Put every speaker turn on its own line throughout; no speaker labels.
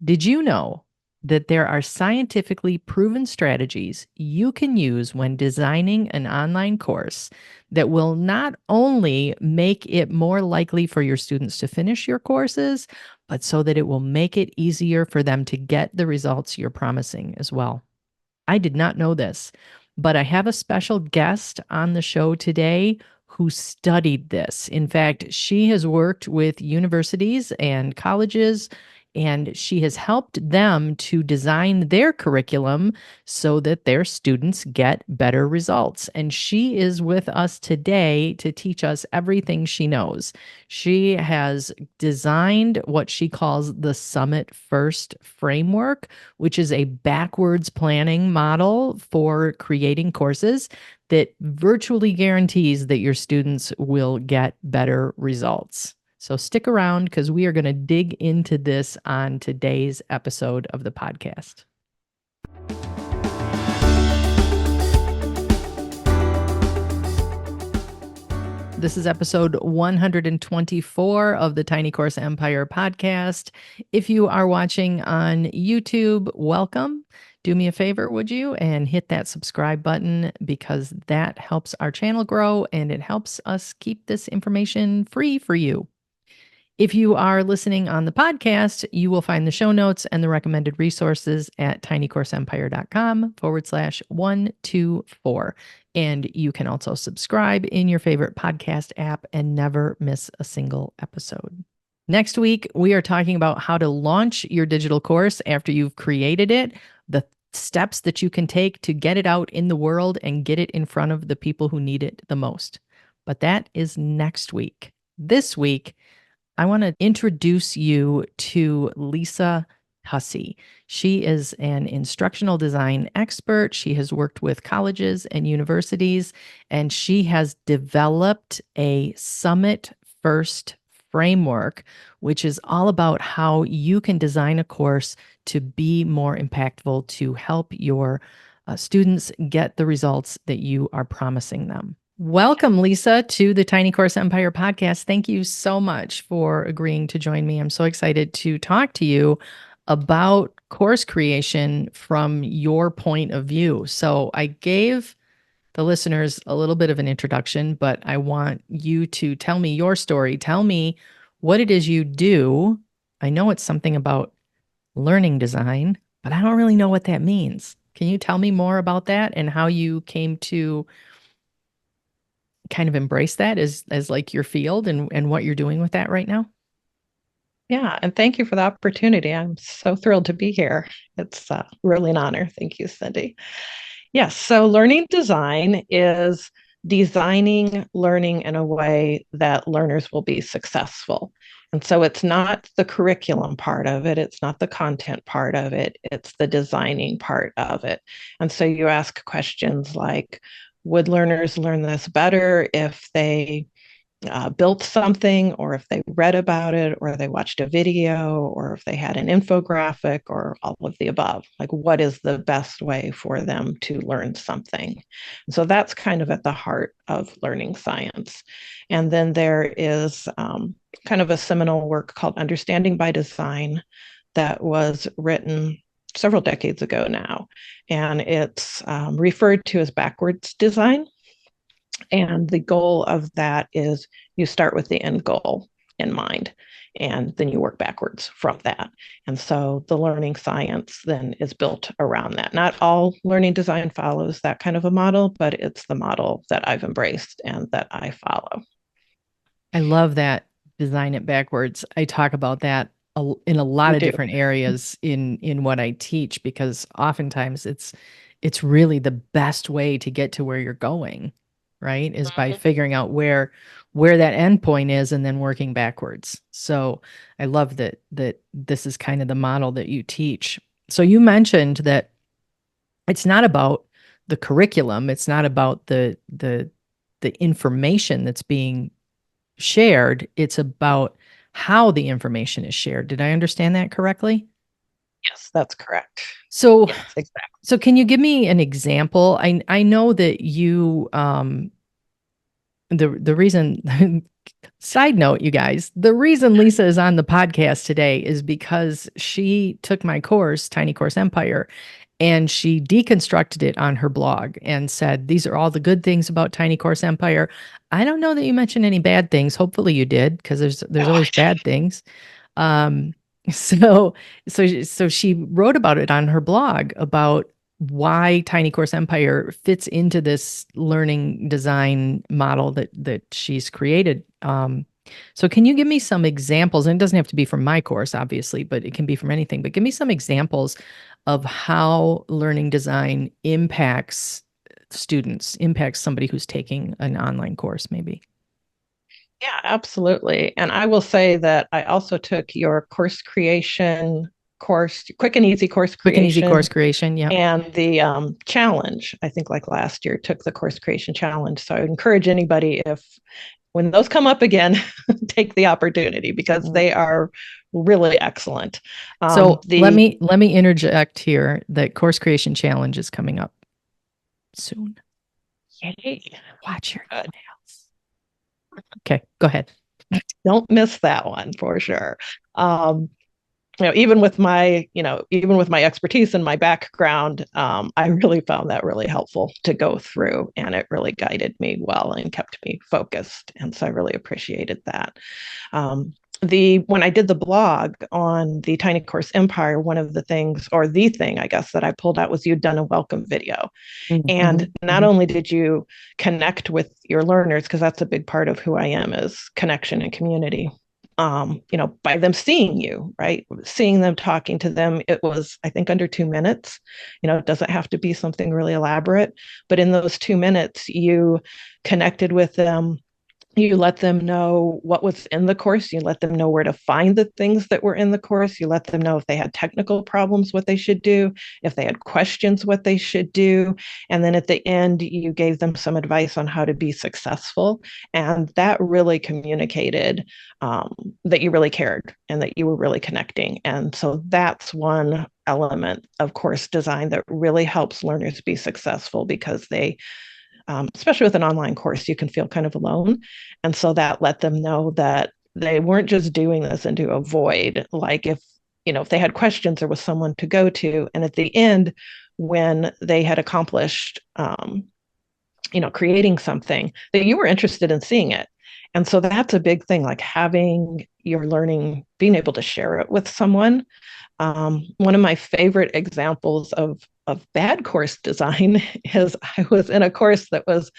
Did you know that there are scientifically proven strategies you can use when designing an online course that will not only make it more likely for your students to finish your courses, but so that it will make it easier for them to get the results you're promising as well? I did not know this, but I have a special guest on the show today who studied this. In fact, she has worked with universities and colleges, and she has helped them to design their curriculum so that their students get better results. And she is with us today to teach us everything she knows. She has designed what she calls the Summit First framework, which is a backwards planning model for creating courses that virtually guarantees that your students will get better results. So stick around because we are going to dig into this on today's episode of the podcast. This is episode 124 of the Tiny Course Empire podcast. If you are watching on YouTube, welcome. Do me a favor, would you? And hit that subscribe button because that helps our channel grow and it helps us keep this information free for you. If you are listening on the podcast, you will find the show notes and the recommended resources at tinycourseempire.com/124. And you can also subscribe in your favorite podcast app and never miss a single episode. Next week, we are talking about how to launch your digital course after you've created it, the steps that you can take to get it out in the world and get it in front of the people who need it the most. But that is next week. This week, I want to introduce you to Lisa Tussey. She is an instructional design expert. She has worked with colleges and universities, and she has developed a Summit First framework, which is all about how you can design a course to be more impactful, to help your students get the results that you are promising them. Welcome, Lisa, to the Tiny Course Empire podcast. Thank you so much for agreeing to join me. I'm so excited to talk to you about course creation from your point of view. So I gave the listeners a little bit of an introduction, but I want you to tell me your story. Tell me what it is you do. I know it's something about learning design, but I don't really know what that means. Can you tell me more about that and how you came to kind of embrace that as like your field and what you're doing with that right now?
Yeah, and thank you for the opportunity. I'm so thrilled to be here. It's really an honor. Thank you, Cindy. Yes, so learning design is designing learning in a way that learners will be successful. And so it's not the curriculum part of it, it's not the content part of it, it's the designing part of it. And so you ask questions like, would learners learn this better if they built something, or if they read about it, or they watched a video, or if they had an infographic, or all of the above? Like, what is the best way for them to learn something? And so that's kind of at the heart of learning science. And then there is kind of a seminal work called Understanding by Design that was written several decades ago now. And it's referred to as backwards design. And the goal of that is you start with the end goal in mind, and then you work backwards from that. And so the learning science then is built around that. Not all learning design follows that kind of a model, but it's the model that I've embraced and that I follow.
I love that. Design it backwards. I talk about that in a lot
You
of
do.
different areas in what I teach, because oftentimes it's really the best way to get to where you're going, right? Is by figuring out where that end point is and then working backwards. So I love that this is kind of the model that you teach. So you mentioned that it's not about the curriculum, it's not about the information that's being shared, it's about how the information is shared. Did I understand that correctly?
Yes, that's correct.
So
Yes, exactly.
so can you give me an example? I know that you the reason Side note, you guys, the reason Lisa is on the podcast today is because she took my course, Tiny Course Empire, and she deconstructed it on her blog and said, these are all the good things about Tiny Course Empire. I don't know that you mentioned any bad things. Hopefully you did, because there's always bad things. Um, so so she wrote about it on her blog about why Tiny Course Empire fits into this learning design model that she's created. So can you give me some examples? And it doesn't have to be from my course, obviously, but it can be from anything. But give me some examples of how learning design impacts students, impacts somebody who's taking an online course, maybe.
Yeah, absolutely. And I will say that I also took your course creation course, quick and easy course
Quick and easy
creation,
course creation. Yep.
and the challenge. I think like last year took the course creation challenge. So I would encourage anybody, if when those come up again, take the opportunity because they are really excellent.
So
The
let me interject here that course creation challenge is coming up soon.
Yay.
Watch your emails. Okay, go ahead.
Don't miss that one for sure. Um, even with my, even with my expertise and my background, I really found that really helpful to go through, and it really guided me well and kept me focused. And so I really appreciated that. The when I did the blog on the Tiny Course Empire, one of the things, or the thing, I guess, that I pulled out was you'd done a welcome video. And not only did you connect with your learners, because that's a big part of who I am, is connection and community. By them seeing you, right? Seeing them, talking to them. It was, I think, under 2 minutes. It doesn't have to be something really elaborate, but in those 2 minutes, you connected with them. You let them know what was in the course. You let them know where to find the things that were in the course. You let them know if they had technical problems, what they should do, if they had questions, what they should do. And then at the end, you gave them some advice on how to be successful. And that really communicated that you really cared and that you were really connecting. And so that's one element of course design that really helps learners be successful, because they especially with an online course, you can feel kind of alone. And so that let them know that they weren't just doing this into a void. Like if they had questions, there was someone to go to. And at the end, when they had accomplished, creating something, that you were interested in seeing it. And so that's a big thing, like having your learning, being able to share it with someone. One of my favorite examples of bad course design is I was in a course that was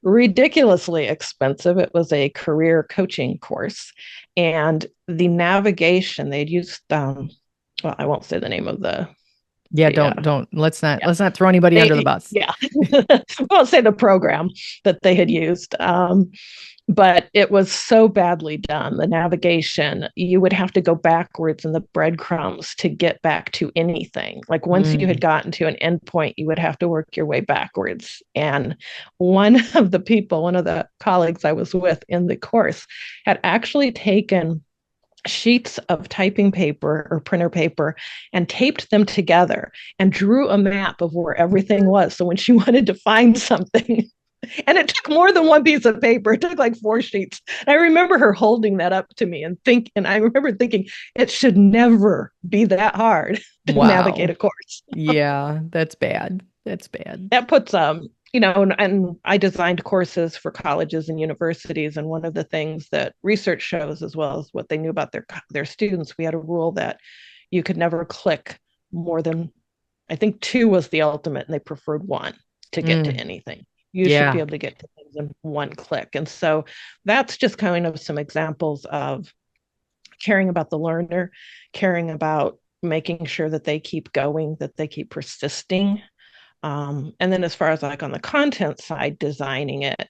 ridiculously expensive. It was a career coaching course, and the navigation they'd used. Well, I won't say the name of the.
Yeah,
the
don't
yeah,
let's not throw anybody under the bus.
yeah. I won't say the program that they had used. But it was so badly done. The navigation, you would have to go backwards in the breadcrumbs to get back to anything. Like once you had gotten to an endpoint, you would have to work your way backwards. And one of the colleagues I was with in the course had actually taken sheets of typing paper or printer paper and taped them together and drew a map of where everything was. So when she wanted to find something, and it took more than one piece of paper. It took like 4 sheets. And I remember her holding that up to me and I remember thinking it should never be that hard to navigate
Wow.
a course.
Yeah, that's bad. That's bad.
That puts and I designed courses for colleges and universities, and one of the things that research shows, as well as what they knew about their students, we had a rule that you could never click more than, I think, two was the ultimate, and they preferred one to get to anything. You should be
Yeah.
able to get to things in one click. And so that's just kind of some examples of caring about the learner, caring about making sure that they keep going, that they keep persisting. And then as far as like on the content side, designing it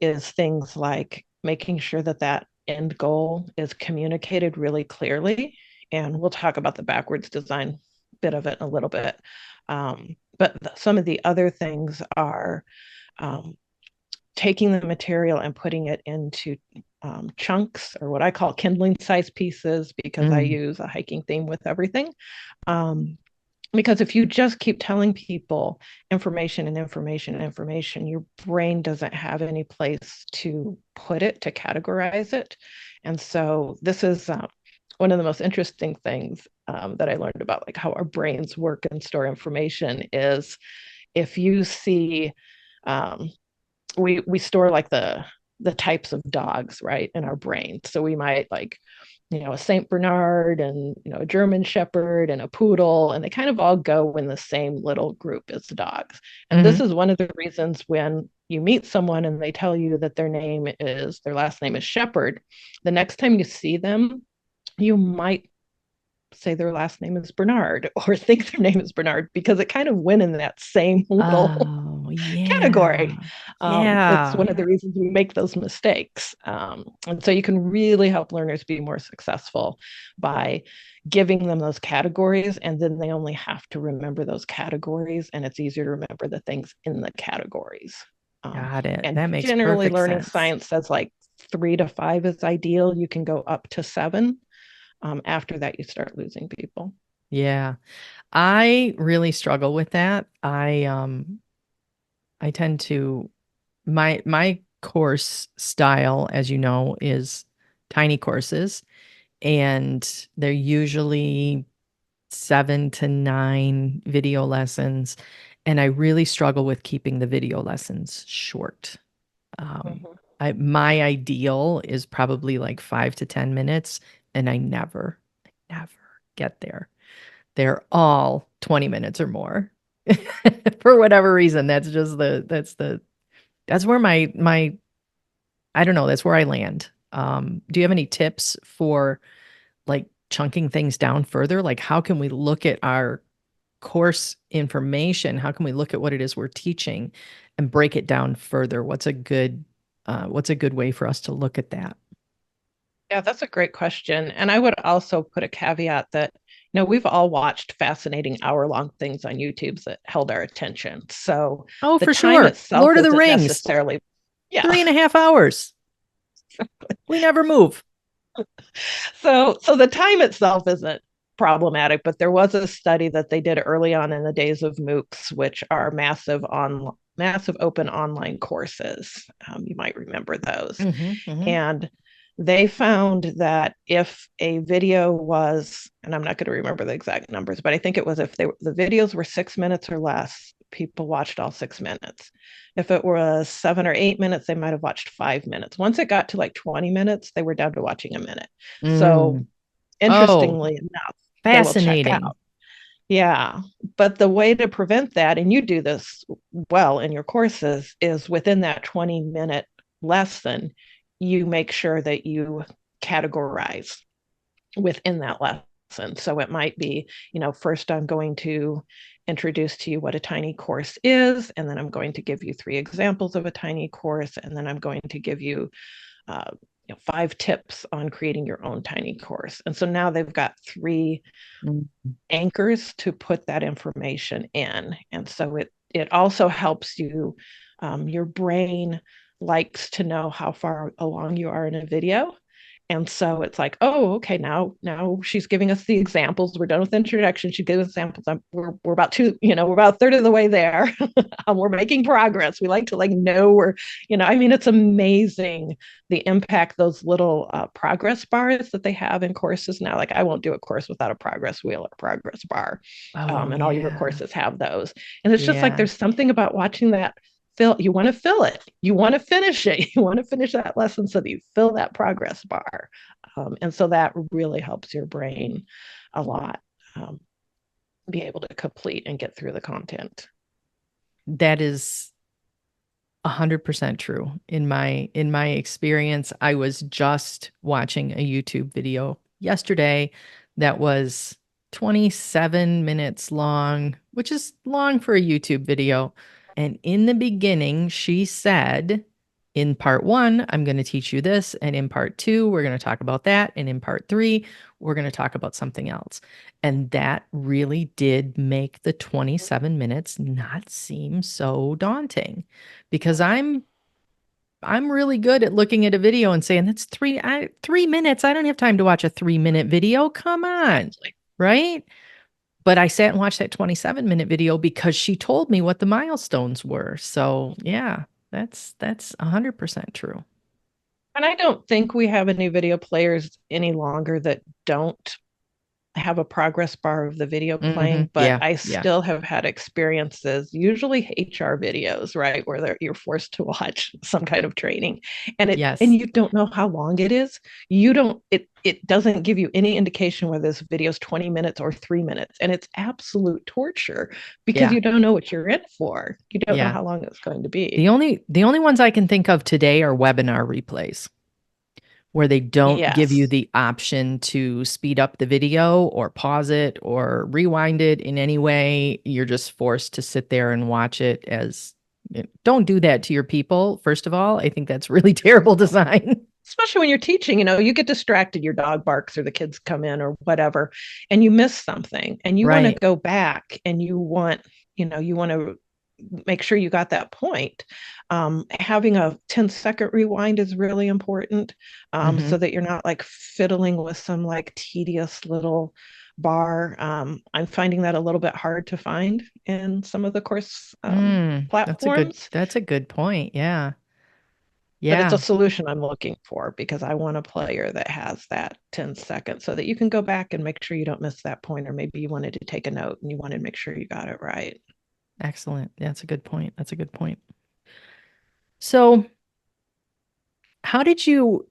is things like making sure that that end goal is communicated really clearly. And we'll talk about the backwards design bit of it in a little bit. But some of the other things are um, taking the material and putting it into chunks, or what I call kindling size pieces, because I use a hiking theme with everything. Um, Because if you just keep telling people information and information and information, your brain doesn't have any place to put it, to categorize it. And so this is one of the most interesting things that I learned about like how our brains work and store information is if you see um, we store like the types of dogs, right, in our brain. So we might like, a Saint Bernard and a German Shepherd and a poodle, and they kind of all go in the same little group as dogs. And
Hmm.
this is one of the reasons when you meet someone and they tell you that their last name is Shepherd, the next time you see them, you might say their last name is Bernard or think their name is Bernard because it kind of went in that same little
Oh, yeah.
category. It's
Yeah.
one of the reasons we make those mistakes. And so you can really help learners be more successful by giving them those categories, and then they only have to remember those categories, and it's easier to remember the things in the categories.
Got it.
And
That makes
generally,
perfect
learning
sense.
science says like 3 to 5 is ideal. You can go up to 7. After that, you start losing people.
Yeah. I really struggle with that. I tend to my course style, as you know, is tiny courses, and they're usually 7 to 9 video lessons, and I really struggle with keeping the video lessons short. Um,
Mhm.
my ideal is probably like 5 to 10 minutes, and I never get there. They're all 20 minutes or more. For whatever reason, that's where my I don't know, that's where I land. Do you have any tips for like chunking things down further? Like how can we look at our course information? How can we look at what it is we're teaching and break it down further? What's a good way for us to look at that?
Yeah, that's a great question. And I would also put a caveat that, we've all watched fascinating hour-long things on YouTube that held our attention. So
Oh,
the
for
time
sure.
itself
Lord of the
isn't
Rings,
necessarily, yeah.
3.5 hours. We never move.
So the time itself isn't problematic, but there was a study that they did early on in the days of MOOCs, which are massive open online courses. You might remember those.
Hmm. Hmm.
And they found that if a video was, and I'm not going to remember the exact numbers, but I think it was if the videos were 6 minutes or less, people watched all 6 minutes. If it was 7 or 8 minutes, they might have watched 5 minutes. Once it got to like 20 minutes, they were down to watching a minute. So
Mm. Oh,
interestingly enough, they will check
fascinating.
out. Yeah. But the way to prevent that, and you do this well in your courses, is within that 20-minute lesson, you make sure that you categorize within that lesson. So it might be, first I'm going to introduce to you what a tiny course is, and then I'm going to give you 3 examples of a tiny course, and then I'm going to give you uh, 5 tips on creating your own tiny course. And so now they've got 3 anchors to put that information in. And so it also helps you, your brain likes to know how far along you are in a video. And so it's like, oh, okay, now she's giving us the examples. We're done with the introduction. She gave us examples. We're about we're about a third of the way there. We're making progress. We like to like know I mean, it's amazing the impact those little progress bars that they have in courses now. Like I won't do a course without a progress wheel or progress bar.
Oh,
And all your
yeah.
courses have those. And it's just like
Yeah.
there's something about watching that you want to fill it, you want to finish it, you want to finish that lesson so that you fill that progress bar. And so that really helps your brain a lot, um, be able to complete and get through the content.
That is 100% true. In my experience, I was just watching a YouTube video yesterday that was 27 minutes long, which is long for a YouTube video. And in the beginning, she said, in part 1, I'm going to teach you this, and in part 2, we're going to talk about that, and in part 3, we're going to talk about something else. And that really did make the 27 minutes not seem so daunting, because I'm really good at looking at a video and saying that's 3 minutes. I don't have time to watch a 3-minute video. Come on.
Exactly.
Right? but I sat and watched that 27-minute video because she told me what the milestones were. So yeah, that's 100% true.
And I don't think we have any video players any longer that don't have a progress bar of the video
Hmm.
playing, but
Yeah,
I
yeah,
still have had experiences, usually HR videos, right, where you're forced to watch some kind of training, and
yes,
you don't know how long it is. You don't it doesn't give you any indication whether this video is 20 minutes or 3 minutes, and it's absolute torture because
yeah,
you don't know what you're in for. You don't know
yeah.
how long it's going to be.
The only ones I can think of today are webinar replays, where they don't give you
Yes.
the option to speed up the video or pause it or rewind it in any way. You're just forced to sit there and watch it as don't do that to your people. First of all, I think that's really terrible design.
Especially when you're teaching, you get distracted, your dog barks or the kids come in or whatever, and you miss something and you want to
Right.
go back and you want to make sure you got that point. Having a 10-second rewind is really important,
Hmm.
so that you're not like fiddling with some like tedious little bar. I'm finding that a little bit hard to find in some of the course
That's a good
platforms.
that's a good point. Yeah.
But it's a
Yeah.
solution I'm looking for because I want a player that has that 10 seconds so that you can go back and make sure you don't miss that point, or maybe you wanted to take a note and you wanted to make sure you got it right.
Excellent. That's a good point. That's a good point. So, how did you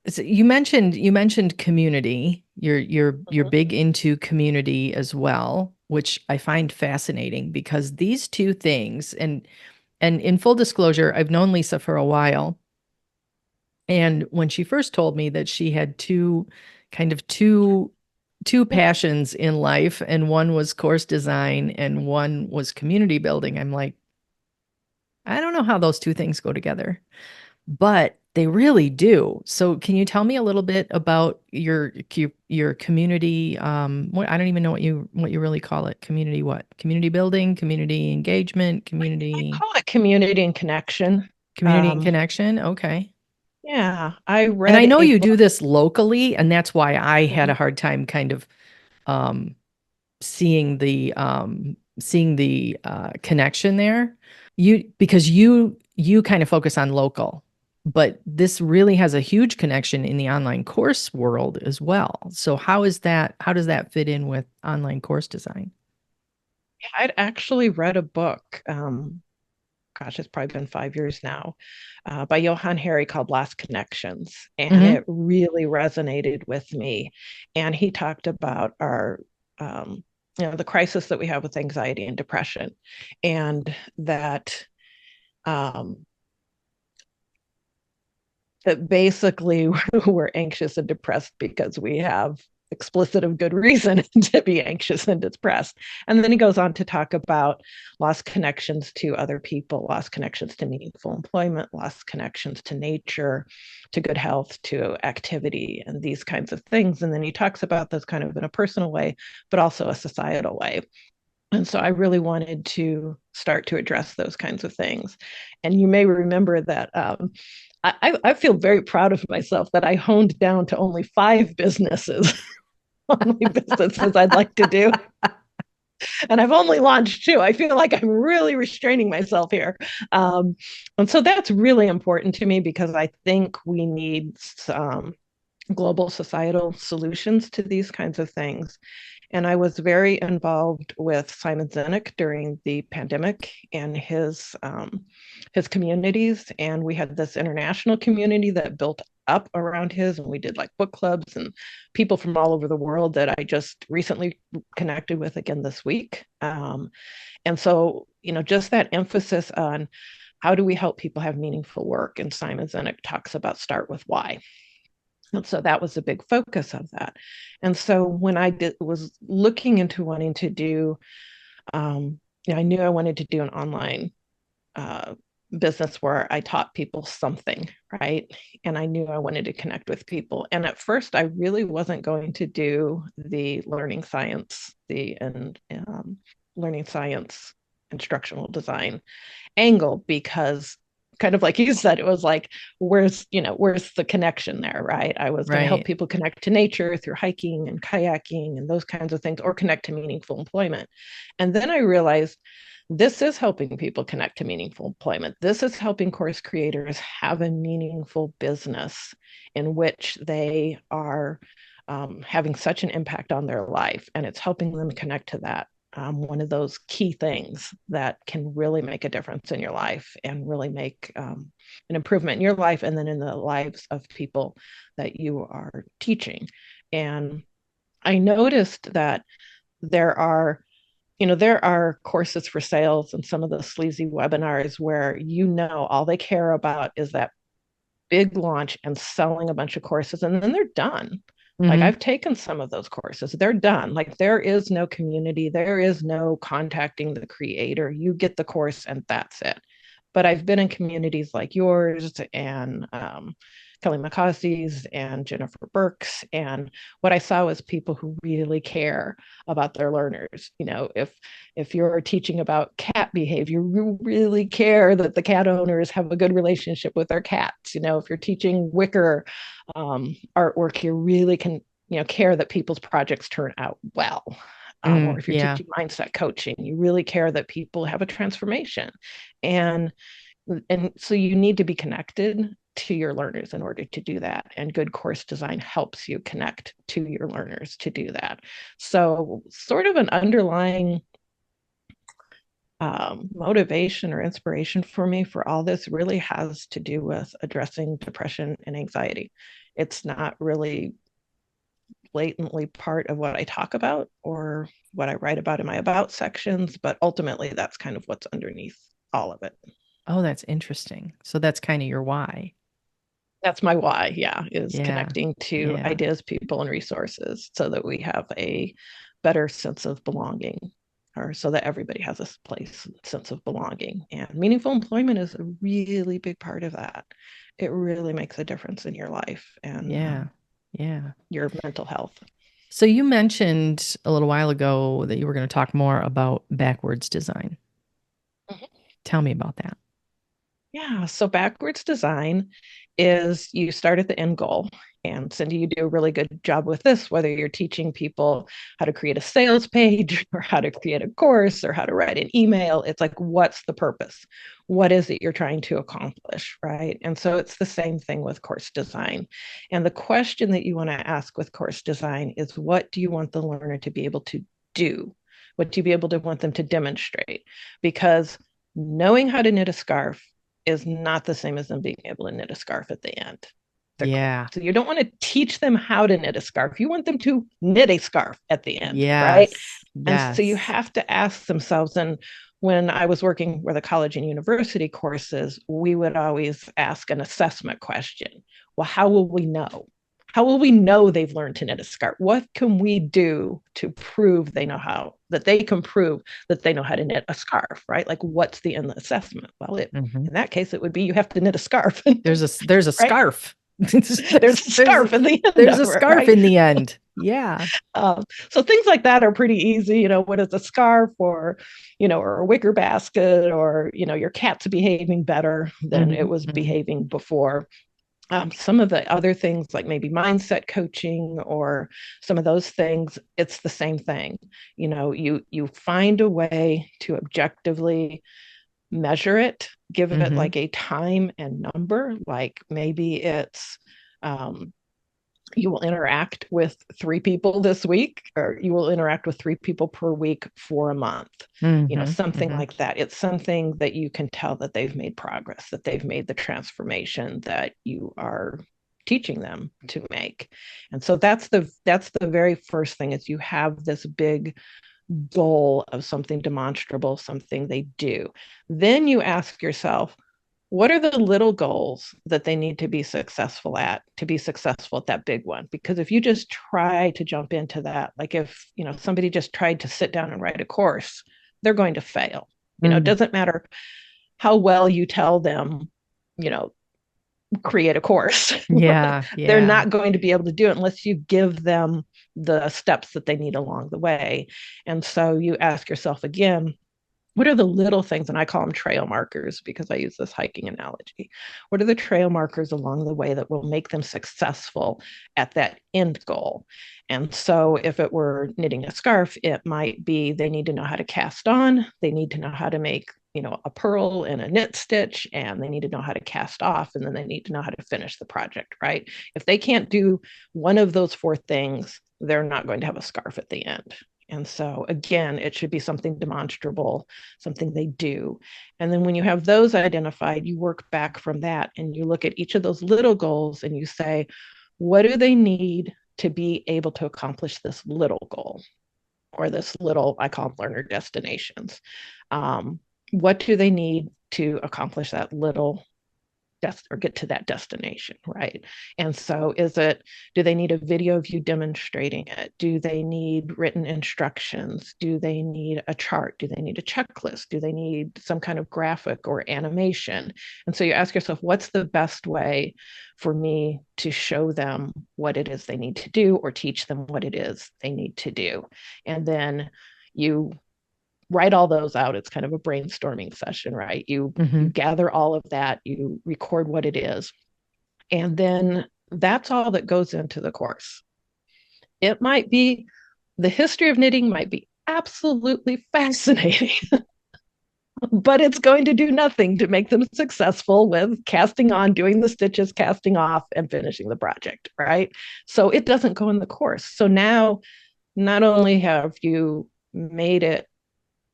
mentioned community. You're
Mhm.
big into community as well, which I find fascinating because these two things, and in full disclosure, I've known Lisa for a while. And when she first told me that she had two passions in life, and one was course design and one was community building, I'm like, I don't know how those two things go together, but they really do. So can you tell me a little bit about your community? I don't even know what you really call it. Community what? Community building, community engagement,
I
community
call it community and connection.
community and
Um,
connection. Okay.
yeah, I
And I
read
know
a
you do
book.
this locally, and that's why I had a
Mhm.
hard time kind of um, seeing the connection there. You kind of focus on local, but this really has a huge connection in the online course world as well. So how does that fit in with online course design?
I'd actually read a book. Gosh, it's probably been 5 years now, by Johann Hari called Last Connections. And
Hmm.
it really resonated with me. And he talked about um, the crisis that we have with anxiety and depression, and um, that basically we're anxious and depressed because we have explicit of good reason to be anxious and depressed. And then he goes on to talk about lost connections to other people, lost connections to meaningful employment, lost connections to nature, to good health, to activity, and these kinds of things. And then he talks about those kind of in a personal way, but also a societal way. And so I really wanted to start to address those kinds of things. And you may remember that I feel very proud of myself that I honed down to only 5 businesses, only businesses I'd like to do. And I've only launched 2. I feel like I'm really restraining myself here. Um, and so that's really important to me because I think we need some global societal solutions to these kinds of things. And I was very involved with Simon Sinek during the pandemic and his communities. And we had this international community that built up around his, and we did like book clubs and people from all over the world that I just recently connected with again this week. And so, just that emphasis on how do we help people have meaningful work? And Simon Sinek talks about start with why. And so that was a big focus of that. And so when was looking into wanting to do, I knew I wanted to do an online uh, business where I taught people something, right? And I knew I wanted to connect with people. And at first, I really wasn't going to do the learning science instructional design angle because kind of like you said, it was like, where's the connection there, right? I was going to help
Right.
people connect to nature through hiking and kayaking and those kinds of things, or connect to meaningful employment. And then I realized this is helping people connect to meaningful employment. This is helping course creators have a meaningful business in which they are having such an impact on their life, and it's helping them connect to that. One of those key things that can really make a difference in your life and really make an improvement in your life and then in the lives of people that you are teaching. And I noticed that there are there are courses for sales and some of the sleazy webinars where all they care about is that big launch and selling a bunch of courses, and then they're done. Like,
Hmm.
I've taken some of those courses, they're done. Like, there is no community, there is no contacting the creator. You get the course and that's it. But I've been in communities like yours and Kelly McCausey's and Jennifer Burke's, and what I saw was people who really care about their learners. If you're teaching about cat behavior, you really care that the cat owners have a good relationship with their cats. If you're teaching wicker artwork, you really can care that people's projects turn out well. Or if you're
Yeah.
teaching mindset coaching, you really care that people have a transformation. And and so you need to be connected to your learners in order to do that, and good course design helps you connect to your learners to do that. So sort of an underlying motivation or inspiration for me for all this really has to do with addressing depression and anxiety. It's not really blatantly part of what I talk about or what I write about in my about sections, but ultimately that's kind of what's underneath all of it.
Oh, that's interesting. So that's kind of your why.
That's my why, yeah, is
Yeah.
connecting to
Yeah.
ideas, people, and resources so that we have a better sense of belonging, or so that everybody has a sense of belonging. And meaningful employment is a really big part of that. It really makes a difference in your life and
Yeah. Yeah.
your mental health.
So you mentioned a little while ago that you were going to talk more about backwards design.
Mhm.
Tell me about that.
Yeah, so backwards design is you start at the end goal. And Cindy, you do a really good job with this, whether you're teaching people how to create a sales page or how to create a course or how to write an email. It's like, what's the purpose? What is it you're trying to accomplish? Right. And so it's the same thing with course design. And the question that you want to ask with course design is, what do you want the learner to be able to do? What do you be able to want them to demonstrate? Because knowing how to knit a scarf is not the same as them being able to knit a scarf at the end.
Yeah.
So you don't want to teach them how to knit a scarf. You want them to knit a scarf at the end, right?
Yes.
And so you
Yes.
have to ask themselves. And when I was working with the college and university courses, we would always ask an assessment question. Well, how will we know? How will we know they've learned to knit a scarf? What can we do to prove that they can prove that they know how to knit a scarf, right? Like, what's the end assessment? Well,
Hmm.
in that case, it would be you have to knit a scarf,
There's a
right?
scarf.
There's a scarf in the end
There's
of
a
it,
scarf
right?
in the end. Yeah.
So things like that are pretty easy. What is a scarf, or a wicker basket, or your cat's behaving better than
Hmm.
it was
Hmm.
behaving before. Some of the other things, like maybe mindset coaching or some of those things, it's the same thing. You find a way to objectively measure it, give it
Hmm.
like a time and number. Like, maybe it's you will interact with 3 people this week, or you will interact with 3 people per week for a month,
Hmm.
something
Hmm.
like that. It's something that you can tell that they've made progress, that they've made the transformation that you are teaching them to make. And so that's the very first thing, is you have this big goal of something demonstrable, something they do. Then you ask yourself, what are the little goals that they need to be successful at that big one? Because if you just try to jump into that, like if somebody just tried to sit down and write a course, they're going to fail. It
Mm.
doesn't matter how well you tell them, you know create a course.
Yeah.
They're
Yeah.
not going to be able to do it unless you give them the steps that they need along the way. And so you ask yourself again, what are the little things, and I call them trail markers because I use this hiking analogy. What are the trail markers along the way that will make them successful at that end goal? And so if it were knitting a scarf, it might be they need to know how to cast on, they need to know how to make, a purl and a knit stitch, and they need to know how to cast off, and then they need to know how to finish the project, right? If they can't do one of those four things, they're not going to have a scarf at the end. And so, again, it should be something demonstrable, something they do. And then when you have those identified, you work back from that and you look at each of those little goals and you say, what do they need to be able to accomplish this little goal or this little, I call them learner destinations? What do they need to accomplish that little or get to that destination, right? And so do they need a video of you demonstrating it? Do they need written instructions? Do they need a chart? Do they need a checklist? Do they need some kind of graphic or animation? And so you ask yourself, what's the best way for me to show them what it is they need to do or teach them what it is they need to do? And then you write all those out. It's kind of a brainstorming session, right? You gather all of that, you record what it is, and then that's all that goes into the course. It might be the history of knitting might be absolutely fascinating, but it's going to do nothing to make them successful with casting on, doing the stitches, casting off, and finishing the project, right? So it doesn't go in the course. So now, not only have you made it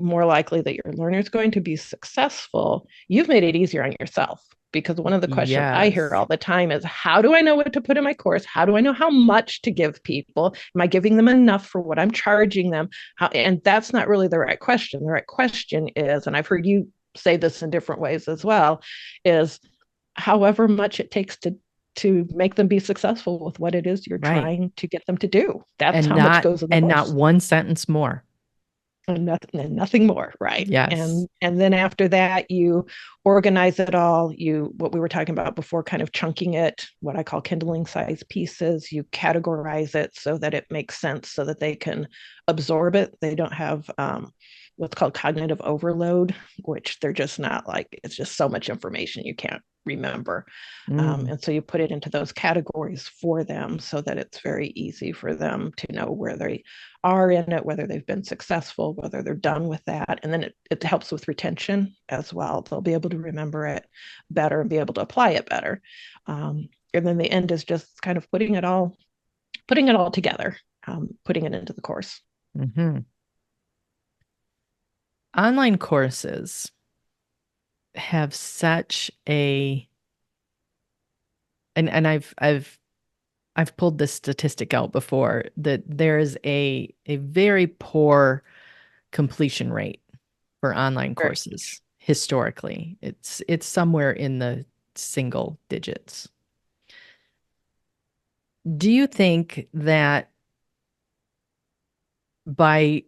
more likely that your learner is going to be successful, you've made it easier on yourself. Because one of the questions I hear
Yes.
all the time is, how do I know what to put in my course? How do I know how much to give people? Am I giving them enough for what I'm charging them? And that's not really the right question. The right question is, and I've heard you say this in different ways as well, is however much it takes to make them be successful with what it is you're
Right.
trying to get them to do. That's
And
how much
not
goes in the
and not
course.
one sentence more.
And nothing more, right?
Yes.
And then after that, you organize it all. You what we were talking about before, kind of chunking it, what I call kindling size pieces. You categorize it so that it makes sense, so that they can absorb it. They don't have what's called cognitive overload, which they're just not like, it's just so much information you can't remember.
Mm.
And so you put it into those categories for them so that it's very easy for them to know where they are in it, whether they've been successful, whether they're done with that. And then it helps with retention as well. They'll be able to remember it better and be able to apply it better. And then the end is just kind of putting it all together, putting it into the course.
Hmm. Online courses have such a and I've pulled this statistic out before that there is a very poor completion rate for online
Very
courses historically. It's somewhere in the single digits. Do you think that by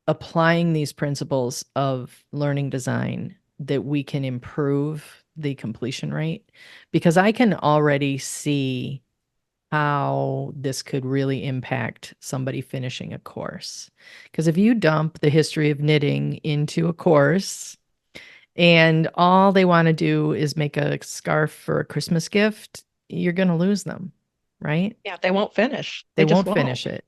applying these principles of learning design that we can improve the completion rate? Because I can already see how this could really impact somebody finishing a course. Because if you dump the history of knitting into a course and all they want to do is make a scarf for a Christmas gift, you're going to lose them, right?
Yeah, they won't finish.
They
They just
won't
won't.
finish it.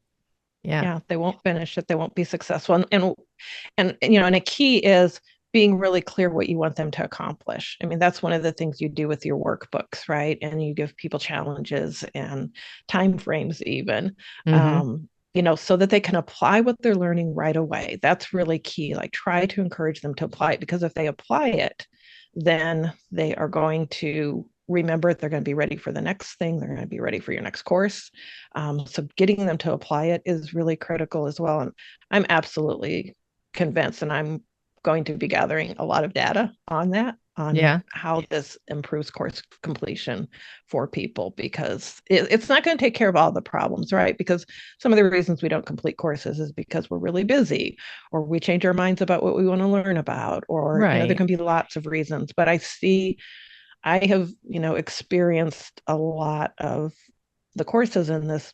Yeah.
Yeah, they won't finish it. They won't be successful. And a key is being really clear what you want them to accomplish. I mean, that's one of the things you do with your workbooks, right? And you give people challenges and time frames even.
Hmm.
So that they can apply what they're learning right away. That's really key. Like, try to encourage them to apply it, because if they apply it, then they are going to remember it. They're going to be ready for the next thing. They're going to be ready for your next course. So getting them to apply it is really critical as well. And I'm absolutely convinced, and I'm going to be gathering a lot of data on that, on
Yeah.
how this improves course completion for people, because it's not going to take care of all the problems, right? Because some of the reasons we don't complete courses is because we're really busy, or we change our minds about what we want to learn about, or there
Right.
can be lots of reasons. But I have experienced a lot of the courses in this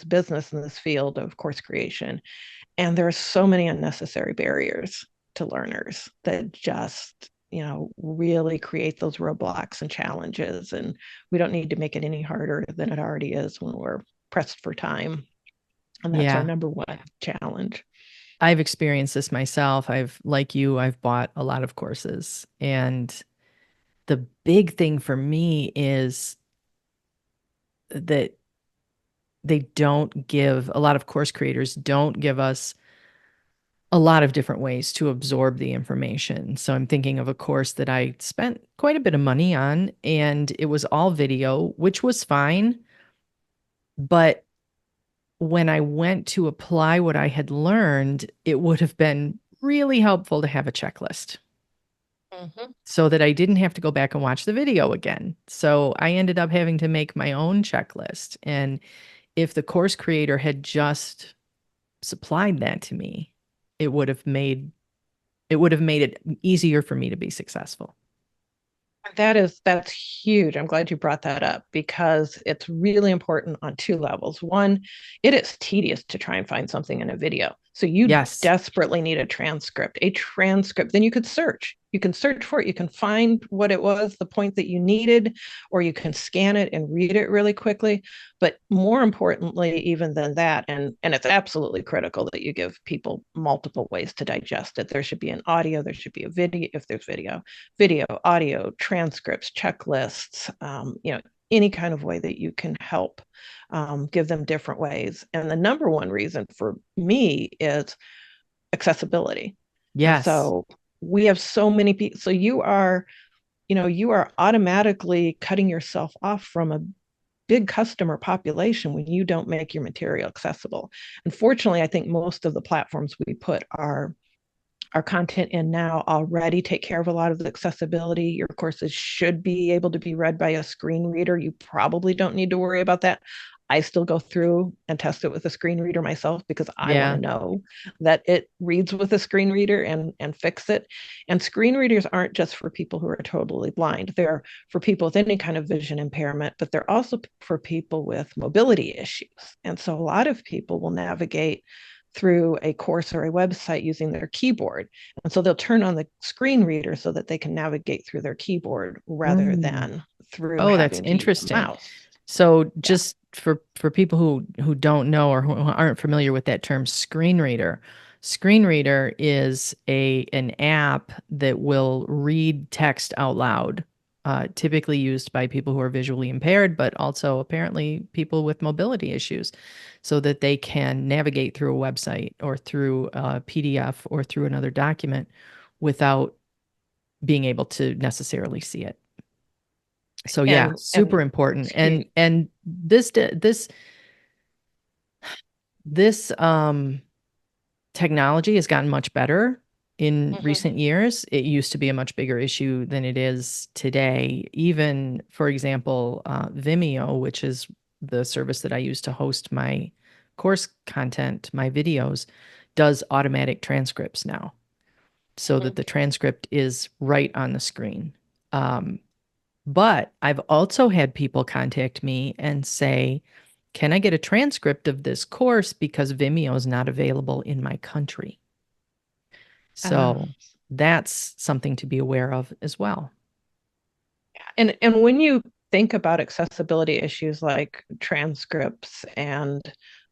business, in this field of course creation, and there are so many unnecessary barriers to learners that just, really create those roadblocks and challenges. And we don't need to make it any harder than it already is when we're pressed for time. And that's our
Yeah.
number one challenge.
I've experienced this myself. Like you, I've bought a lot of courses. And the big thing for me is that a lot of course creators don't give us a lot of different ways to absorb the information. So I'm thinking of a course that I spent quite a bit of money on, and it was all video, which was fine. But when I went to apply what I had learned, it would have been really helpful to have a checklist
Mm-hmm.
so that I didn't have to go back and watch the video again. So I ended up having to make my own checklist. And if the course creator had just supplied that to me, it would have made it easier for me to be successful.
That's huge. I'm glad you brought that up because it's really important on two levels. One, it is tedious to try and find something in a video. So you
Yes.
desperately need a transcript. A transcript, then you could search. You can search for it. You can find what it was, the point that you needed, or you can scan it and read it really quickly. But more importantly, even than that, and it's absolutely critical that you give people multiple ways to digest it. There should be an audio, there should be a video if there's video, audio, transcripts, checklists, any kind of way that you can help give them different ways. And the number one reason for me is accessibility. And
Yes.
so we have so many people. So you are automatically cutting yourself off from a big customer population when you don't make your material accessible. Unfortunately, I think most of the platforms we put our content in now already take care of a lot of the accessibility. Your courses should be able to be read by a screen reader. You probably don't need to worry about that. I still go through and test it with a screen reader myself because I want
Yeah.
to know that it reads with a screen reader and fix it. And screen readers aren't just for people who are totally blind. They're for people with any kind of vision impairment, but they're also for people with mobility issues. And so a lot of people will navigate through a course or a website using their keyboard. And so they'll turn on the screen reader so that they can navigate through their keyboard rather
Mm.
than through
Oh, that's
having to use a
interesting.
mouse.
So
Yeah.
just for people who don't know or who aren't familiar with that term, screen reader is an app that will read text out loud, typically used by people who are visually impaired, but also apparently people with mobility issues, so that they can navigate through a website or through a PDF or through another document without being able to necessarily see it. So yeah, super
And
important.
it's huge.
And this technology has gotten much better in
Mm-hmm.
recent years. It used to be a much bigger issue than it is today. Even, for example, Vimeo, which is the service that I use to host my course content, my videos, does automatic transcripts now, so that the transcript is right on the screen. Um, but I've also had people contact me and say, can I get a transcript of this course because Vimeo is not available in my country?
Uh,
So that's something to be aware of as well.
and when you think about accessibility issues like transcripts and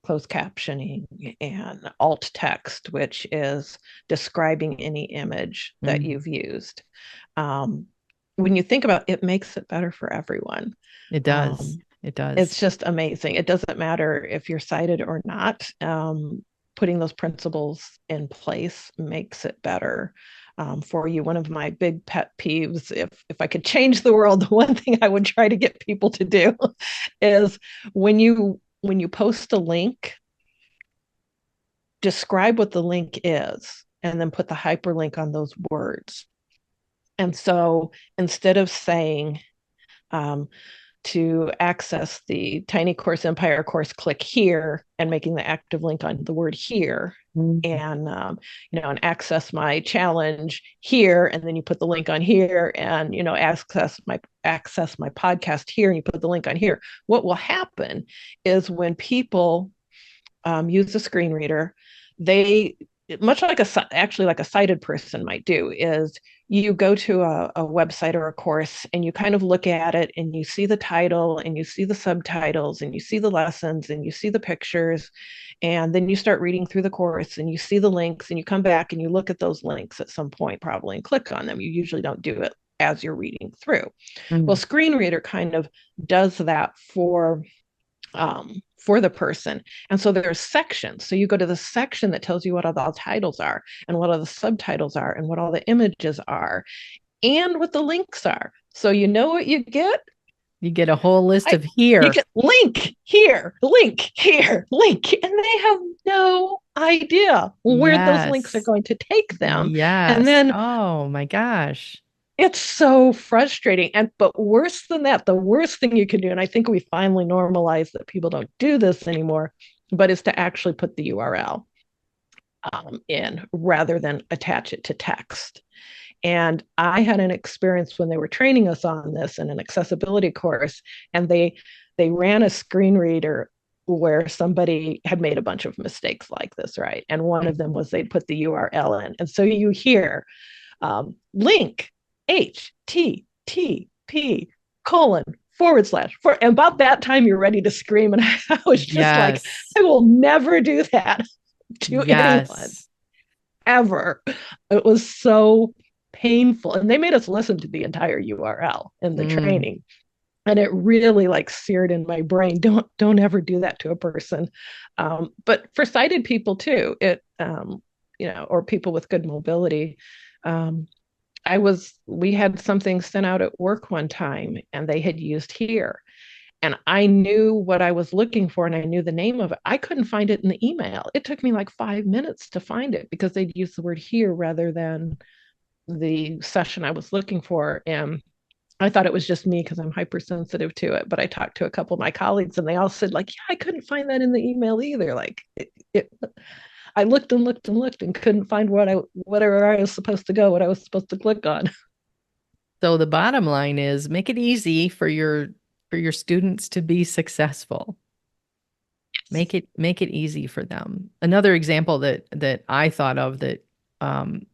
closed captioning and alt text, which is describing any image that
Mm,
you've used, um, when you think about it, it makes it better for everyone.
it does.
Um,
It does.
it's just amazing. It doesn't matter if you're sighted or not. Putting those principles in place makes it better for you. One of my big pet peeves, if I could change the world, the one thing I would try to get people to do is when you post a link, describe what the link is, and then put the hyperlink on those words. And so instead of saying, um, to access the Tiny Course Empire course, click here and making the active link on the word here.
Mm.
And and access my challenge here, and then you put the link on here, and access my podcast here, and you put the link on here. What will happen is when people use the screen reader, they much like actually like a sighted person might do, is you go to a website or a course and you kind of look at it and you see the title and you see the subtitles and you see the lessons and you see the pictures, and then you start reading through the course and you see the links and you come back and you look at those links at some point probably and click on them. You usually don't do it as you're reading through. Well,
Mm.
screen reader kind of does that for the person. And so there's sections. So you go to the section that tells you what all the titles are and what all the subtitles are and what all the images are and what the links are. So you know what you get?
You get a whole list
I
of
You
here.
get link here, link here, link, and they have no idea where those links are
Yes.
going to take them. And
Yes.
then
Oh my gosh.
it's so frustrating. And but worse than that, the worst thing you can do, and I think we finally normalized that people don't do this anymore, but is to actually put the URL in rather than attach it to text. And I had an experience when they were training us on this in an accessibility course, and they ran a screen reader where somebody had made a bunch of mistakes like this, right? And one of them was they'd put the URL in. And so you hear link HTTP colon forward slash for, and about that time you're ready to scream. And I was just like,
Yes.
I will never do that to anyone
Yes.
ever. It was so painful. And they made us listen to the entire URL in the
Mm.
training. And it really like seared in my brain. Don't ever do that to a person. But for sighted people too, or people with good mobility. Um, we had something sent out at work one time and they had used here. And I knew what I was looking for and I knew the name of it. I couldn't find it in the email. It took me like 5 minutes to find it because they'd used the word here rather than the session I was looking for. And I thought it was just me because I'm hypersensitive to it. But I talked to a couple of my colleagues and they all said, like, yeah, I couldn't find that in the email either. Like I looked and looked and looked and couldn't find whatever I was supposed to go, what I was supposed to click on.
So the bottom line is make it easy for your students to be successful. Make it easy for them. Another example that I thought of that um,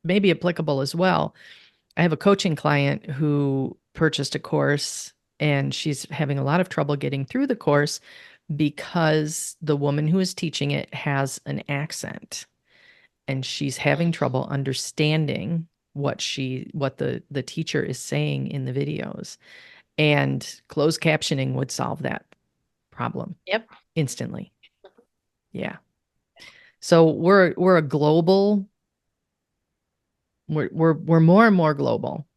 may be applicable as well. I have a coaching client who purchased a course and she's having a lot of trouble getting through the course because the woman who is teaching it has an accent and she's having trouble understanding what the teacher is saying in the videos. And closed captioning would solve that problem
Yep.
instantly. Yeah. So we're a global, we're more and more global,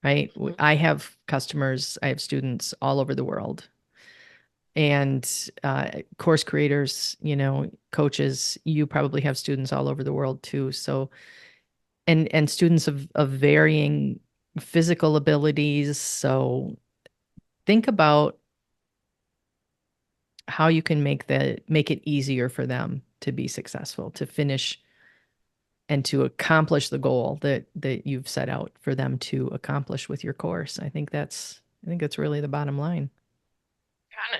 right?
Mm-hmm.
I have customers, I have students all over the world, and course creators, coaches. You probably have students all over the world too. So and students of varying physical abilities. So think about how you can make it easier for them to be successful, to finish and to accomplish the goal that you've set out for them to accomplish with your course. I think that's really the bottom line.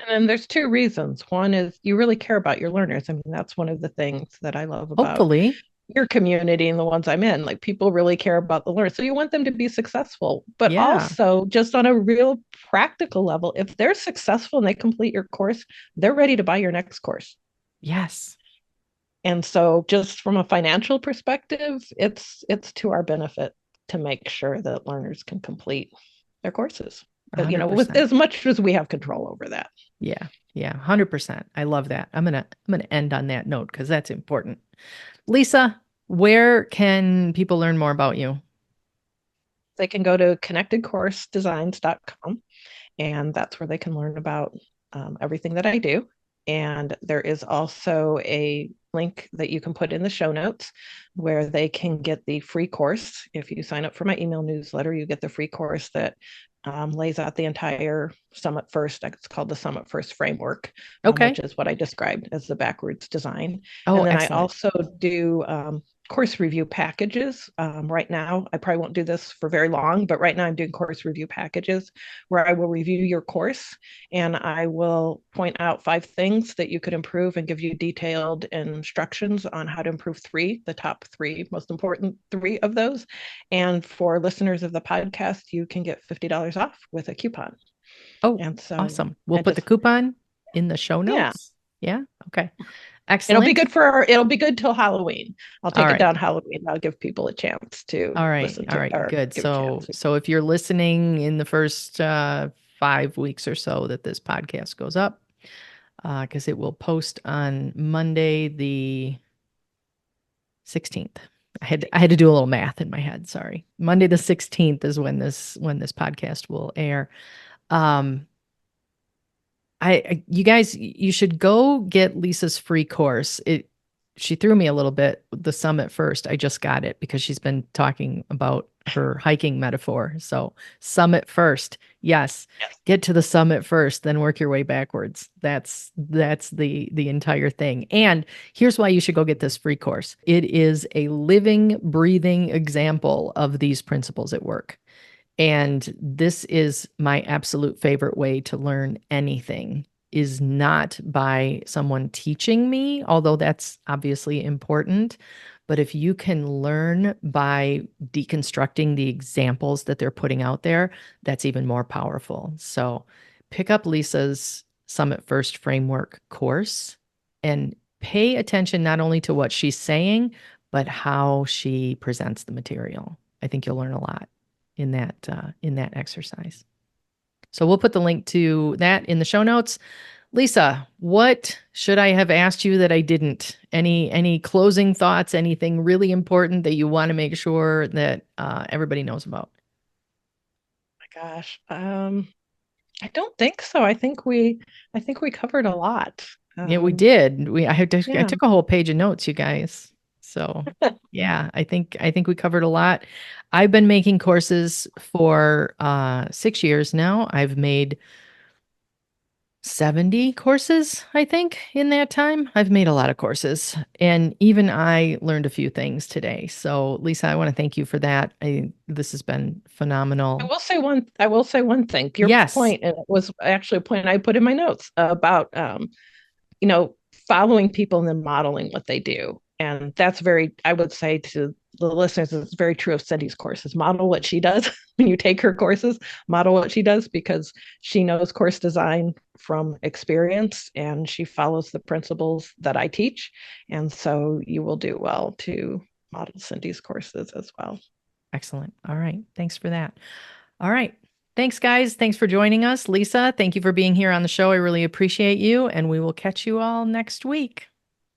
And there's two reasons. One is you really care about your learners. I mean, that's one of the things that I love about
Hopefully.
your community and the ones I'm in. Like people really care about the learners. So you want them to be successful, but
Yeah.
also just on a real practical level, if they're successful and they complete your course, they're ready to buy your next course.
Yes.
And so just from a financial perspective, it's to our benefit to make sure that learners can complete their courses. With
100%.
as much as we have control over that.
Yeah. Yeah. 100%. I love that. I'm going to end on that note because that's important. Lisa, where can people learn more about you?
They can go to connectedcoursedesigns.com, and that's where they can learn about everything that I do. And there is also a link that you can put in the show notes where they can get the free course. If you sign up for my email newsletter, you get the free course that lays out the entire Summit First. It's called the Summit First Framework, which
Okay.
is what I described as the backwards design.
Oh,
And then I
excellent.
also do course review packages. Right now, I probably won't do this for very long, but right now I'm doing course review packages where I will review your course and I will point out 5 things that you could improve and give you detailed instructions on how to improve the top 3, most important 3 of those. And for listeners of the podcast, you can get $50 off with a coupon.
Oh,
And so
awesome. We'll
I
put the
just,
coupon in the show
yeah,
notes. Yeah. Okay. Excellent.
it'll be good till Halloween. I'll
All
take it
right.
down Halloween. I'll give people a chance to
All right.
listen
All
to
right.
or
Good.
give a
So,
chance.
so if you're listening in the first 5 weeks or so that this podcast goes up, because it will post on Monday the 16th. I had to do a little math in my head. Sorry. Monday the 16th is when this podcast will air. Um, you guys, you should go get Lisa's free course. She threw me a little bit with the summit first. I just got it because she's been talking about her hiking metaphor. So summit first. Yes. Get to the summit first, then work your way backwards. That's the entire thing. And here's why you should go get this free course. It is a living, breathing example of these principles at work. And this is my absolute favorite way to learn anything is not by someone teaching me, although that's obviously important. But if you can learn by deconstructing the examples that they're putting out there, that's even more powerful. So pick up Lisa's Summit First Framework course and pay attention not only to what she's saying, but how she presents the material. I think you'll learn a lot in that exercise. So we'll put the link to that in the show notes. Lisa, what should I have asked you that I didn't? Any closing thoughts? Anything really important that you want to make sure that everybody knows about?
My gosh. I don't think so. I think we covered a lot.
Yeah, we did. I
Yeah.
took a whole page of notes, you guys. So yeah, I think we covered a lot. I've been making courses for 6 years now. I've made 70 courses, I think, in that time. I've made a lot of courses, and even I learned a few things today. So, Lisa, I want to thank you for that. This has been phenomenal.
I will say one thing. Your
Yes.
point, and it was actually a point I put in my notes about you know, following people and then modeling what they do. And that's I would say to the listeners, it's very true of Cindy's courses. Model what she does when you take her courses, model what she does because she knows course design from experience and she follows the principles that I teach. And so you will do well to model Cindy's courses as well.
Excellent. All right. Thanks for that. All right. Thanks, guys. Thanks for joining us. Lisa, thank you for being here on the show. I really appreciate you, and we will catch you all next week.